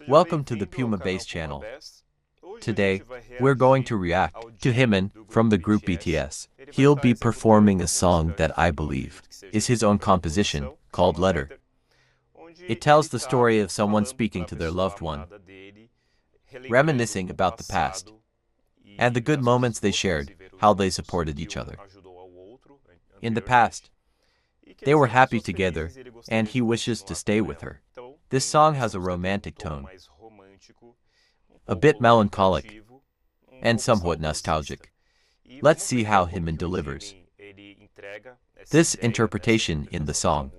Welcome to the Puma Bass channel. Today, we're going to react to Jimin from the group BTS. He'll be performing a song that I believe is his own composition, called Letter. It tells the story of someone speaking to their loved one, reminiscing about the past, and the good moments they shared, how they supported each other. In the past, they were happy together, and he wishes to stay with her. This song has a romantic tone, a bit melancholic, and somewhat nostalgic. Let's see how Jimin delivers this interpretation in the song.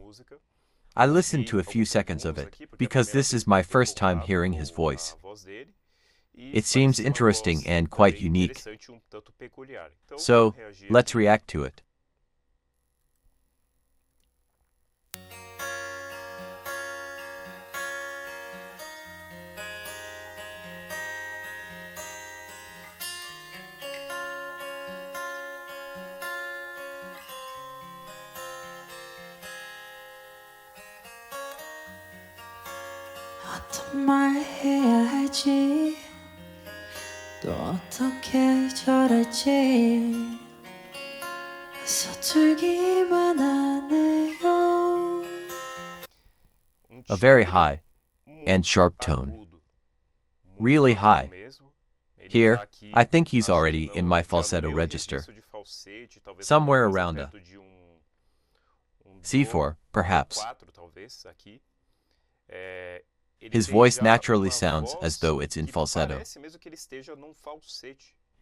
I listened to a few seconds of it, because this is my first time hearing his voice. It seems interesting and quite unique. So, let's react to it. 어떤 말 해야 할지 또 어떻게 저럴지 서툴기만 하네요. A very high and sharp tone. Really high. Here, I think he's already in my falsetto register. Somewhere around a C4, perhaps. His voice naturally sounds as though it's in falsetto.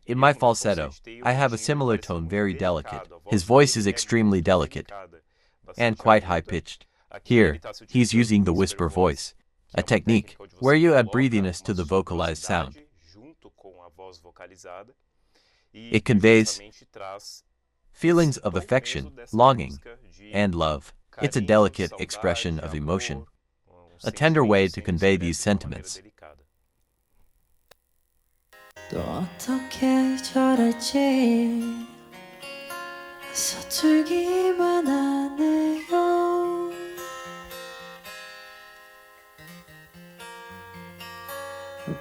In my falsetto, I have a similar tone, very delicate. His voice is extremely delicate and quite high-pitched. Here, he's using the whisper voice, a technique where you add breathiness to the vocalized sound. It conveys feelings of affection, longing, and love. It's a delicate expression of emotion, a tender way to convey these sentiments. 또 어떻게 저럴지 서툴기만 하네요.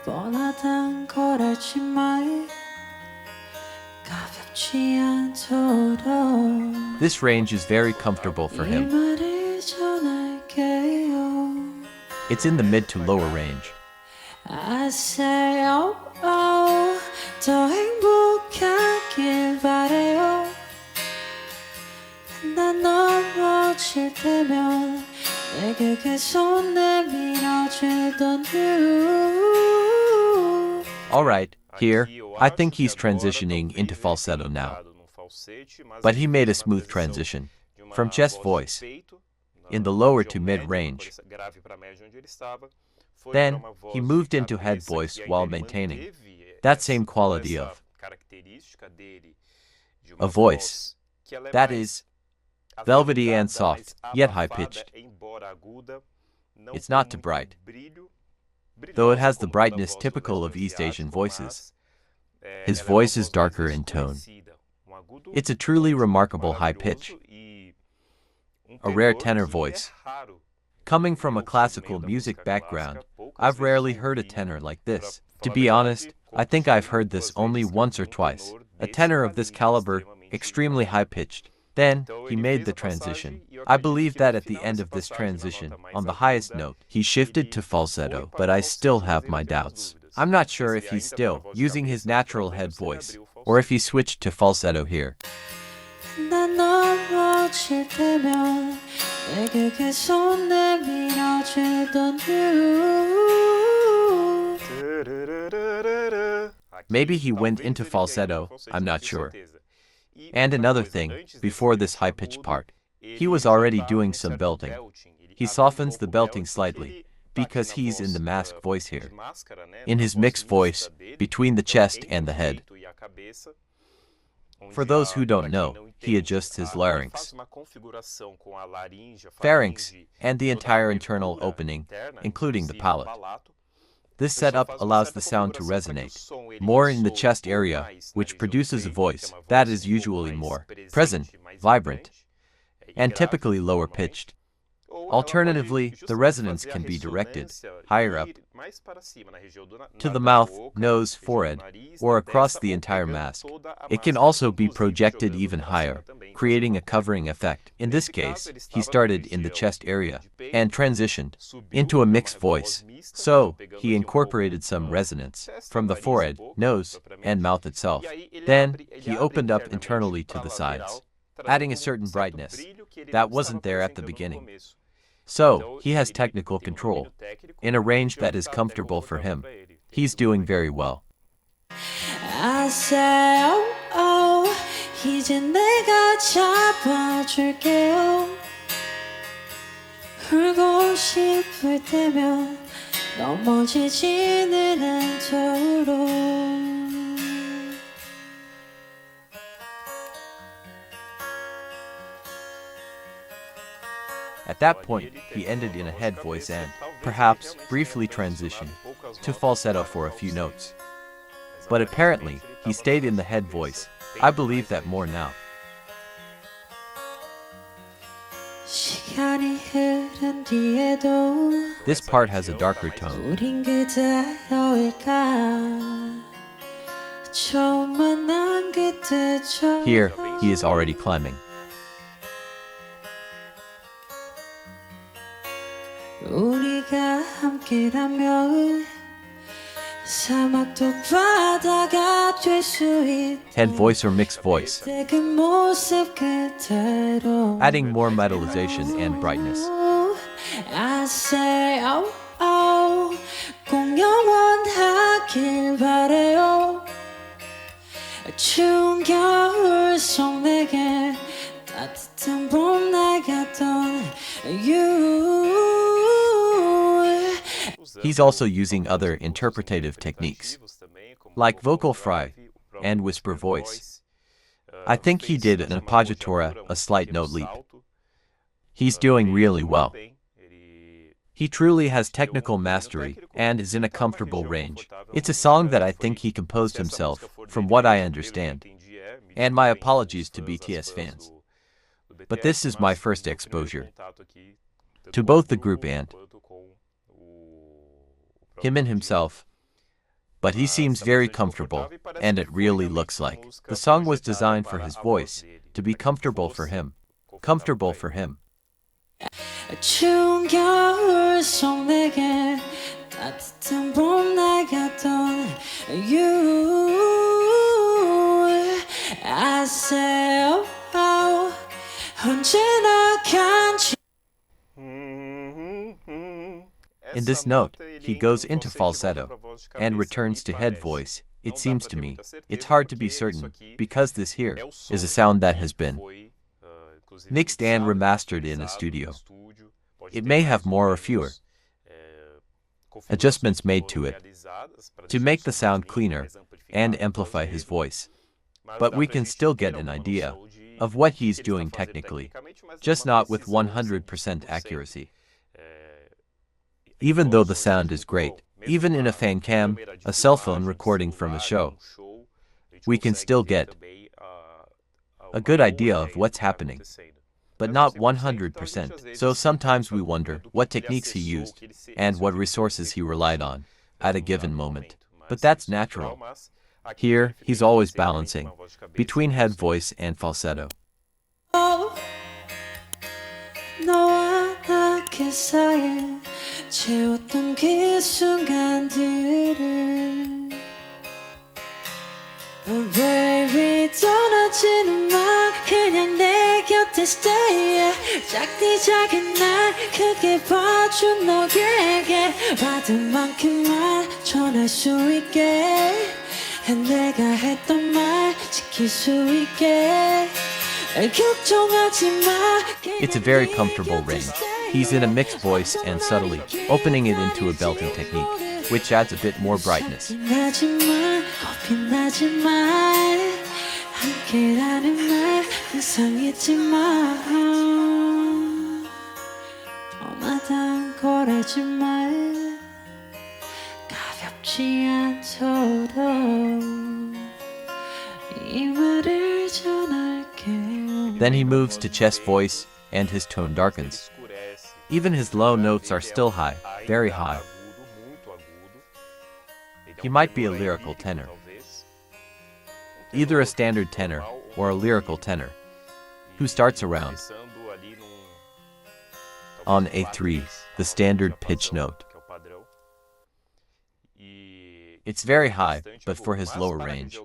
뻔하단 걸 알지만 가볍지 않도록 This range is very comfortable for 이 him. 말을 전할게요. It's in the mid to lower range. I say oh oh 더 행복하길 바래요. 난 넘어질 때면 내게 계속 내밀어주던 you. Alright, here, I think he's transitioning into falsetto now. But he made a smooth transition from chest voice in the lower to mid range. Then, he moved into head voice while maintaining that same quality of a voice that is velvety and soft, yet high-pitched. It's not too bright, though it has the brightness typical of East Asian voices. His voice is darker in tone. It's a truly remarkable high pitch, a rare tenor voice. Coming from a classical music background, I've rarely heard a tenor like this. To be honest, I think I've heard this only once or twice. A tenor of this caliber, extremely high-pitched. Then, he made the transition. I believe that at the end of this transition, on the highest note, he shifted to falsetto, but I still have my doubts. I'm not sure if he's still using his natural head voice, or if he switched to falsetto here. 난 넘어질 때면 내게 계속 내밀어주던 you. Maybe he went into falsetto, I'm not sure. And another thing, before this high-pitched part, he was already doing some belting. He softens the belting slightly, because he's in the mask voice here, in his mixed voice, between the chest and the head. For those who don't know, he adjusts his larynx, pharynx, and the entire internal opening, including the palate. This setup allows the sound to resonate more in the chest area, which produces a voice that is usually more present, vibrant, and typically lower pitched. Alternatively, the resonance can be directed higher up, to the mouth, nose, forehead, or across the entire mask. It can also be projected even higher, creating a covering effect. In this case, he started in the chest area and transitioned into a mixed voice. So, he incorporated some resonance from the forehead, nose, and mouth itself. Then, he opened up internally to the sides, adding a certain brightness that wasn't there at the beginning. So, he has technical control in a range that is comfortable for him. He's doing very well. I say, oh, oh, 이제 내가 잡아줄게요. 울고 싶을 때면 넘어지지는 않도록. At that point, he ended in a head voice and, perhaps, briefly transitioned to falsetto for a few notes. But apparently, he stayed in the head voice. I believe that more now. 시간이 흐른 뒤에도 This part has a darker tone. 우린 그대로일까 처음 만난 그때처럼. Here, he is already climbing. 우리가 함께라면 사막도 바다가 될 수 있다. Head voice or mixed voice, 그 모습 그대로. adding more metallization and brightness. I say oh oh 꼭 영원하길 바래요. 추운 겨울 속 내게 따뜻한 봄 나갔던 you. He's also using other interpretative techniques, like vocal fry and whisper voice. I think he did an appoggiatura, a slight note leap. He's doing really well. He truly has technical mastery and is in a comfortable range. It's a song that I think he composed himself, from what I understand. And my apologies to BTS fans. But this is my first exposure to both the group and Jimin himself. But he seems very comfortable, and it really looks like the song was designed for his voice, to be comfortable for him. Comfortable for him. 추운 겨울 속 내게 따뜻한 봄 나갔던 you. I say oh, oh 언제나 간지. In this note, he goes into falsetto and returns to head voice. It seems to me, it's hard to be certain, because this here is a sound that has been mixed and remastered in a studio. It may have more or fewer adjustments made to it to make the sound cleaner and amplify his voice. But we can still get an idea of what he's doing technically, just not with 100% accuracy. Even though the sound is great, even in a fan cam, a cell phone recording from a show, we can still get a good idea of what's happening, but not 100%. So sometimes we wonder what techniques he used and what resources he relied on at a given moment. But that's natural. Here, he's always balancing between head voice and falsetto. 너와 나 그 사이에 채웠던 그 순간들을 Baby 떠나지는 마 그냥 내 곁에 stay 작디 작은 날 크게 봐준 너에게 받은 만큼만 전할 수 있게 내가 했던 말 지킬 수 있게 걱정하지 마. It's a very comfortable range. He's in a mixed voice and subtly opening it into a belting technique, which adds a bit more brightness. Then he moves to chest voice, and his tone darkens. Even his low notes are still high, very high. He might be a lyrical tenor. Either a standard tenor or a lyrical tenor, who starts around on A3, the standard pitch note. It's very high, but for his lower range.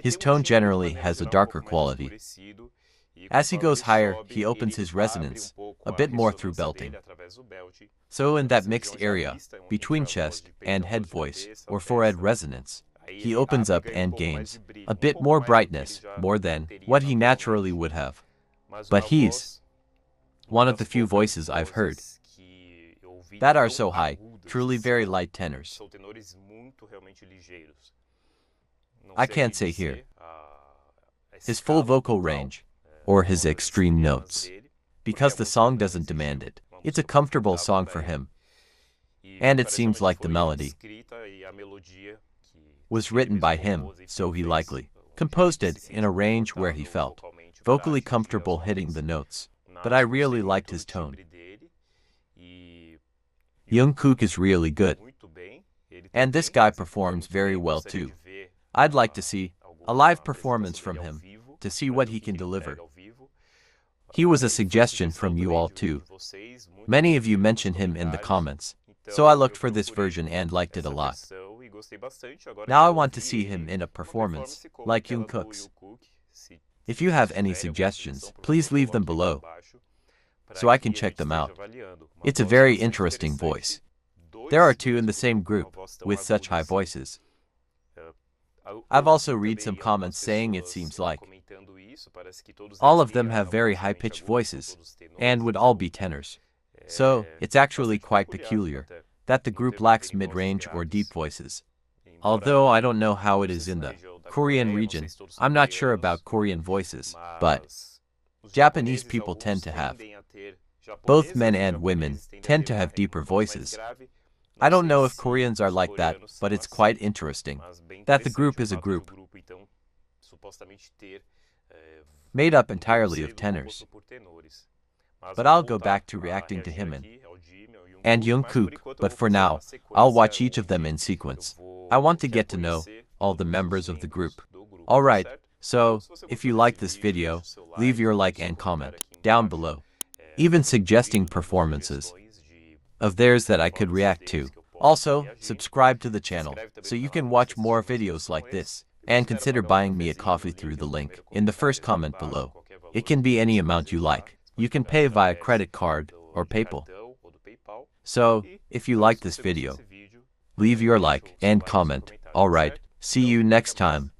His tone generally has a darker quality. As he goes higher, he opens his resonance a bit more through belting. So in that mixed area, between chest and head voice, or forehead resonance, he opens up and gains a bit more brightness, more than what he naturally would have. But he's one of the few voices I've heard that are so high, truly very light tenors. I can't say here his full vocal range or his extreme notes, because the song doesn't demand it. It's a comfortable song for him. And it seems like the melody was written by him, so he likely composed it in a range where he felt vocally comfortable hitting the notes. But I really liked his tone. Jungkook is really good. And this guy performs very well too. I'd like to see a live performance from him, to see what he can deliver. He was a suggestion from you all too. Many of you mentioned him in the comments, so I looked for this version and liked it a lot. Now I want to see him in a performance like Jungkook's. If you have any suggestions, please leave them below, so I can check them out. It's a very interesting voice. There are two in the same group, with such high voices. I've also read some comments saying it seems like all of them have very high-pitched voices, and would all be tenors. So, it's actually quite peculiar that the group lacks mid-range or deep voices. Although I don't know how it is in the Korean region, I'm not sure about Korean voices, but Japanese people tend to have, both men and women tend to have deeper voices. I don't know if Koreans are like that, but it's quite interesting that the group is a group made up entirely of tenors. But I'll go back to reacting to Jimin and Jungkook, but for now, I'll watch each of them in sequence. I want to get to know all the members of the group. Alright, so, if you like this video, leave your like and comment down below, even suggesting performances of theirs that I could react to. Also, subscribe to the channel, so you can watch more videos like this, and consider buying me a coffee through the link in the first comment below. It can be any amount you like. You can pay via credit card or PayPal. So, if you like this video, leave your like and comment. Alright, see you next time.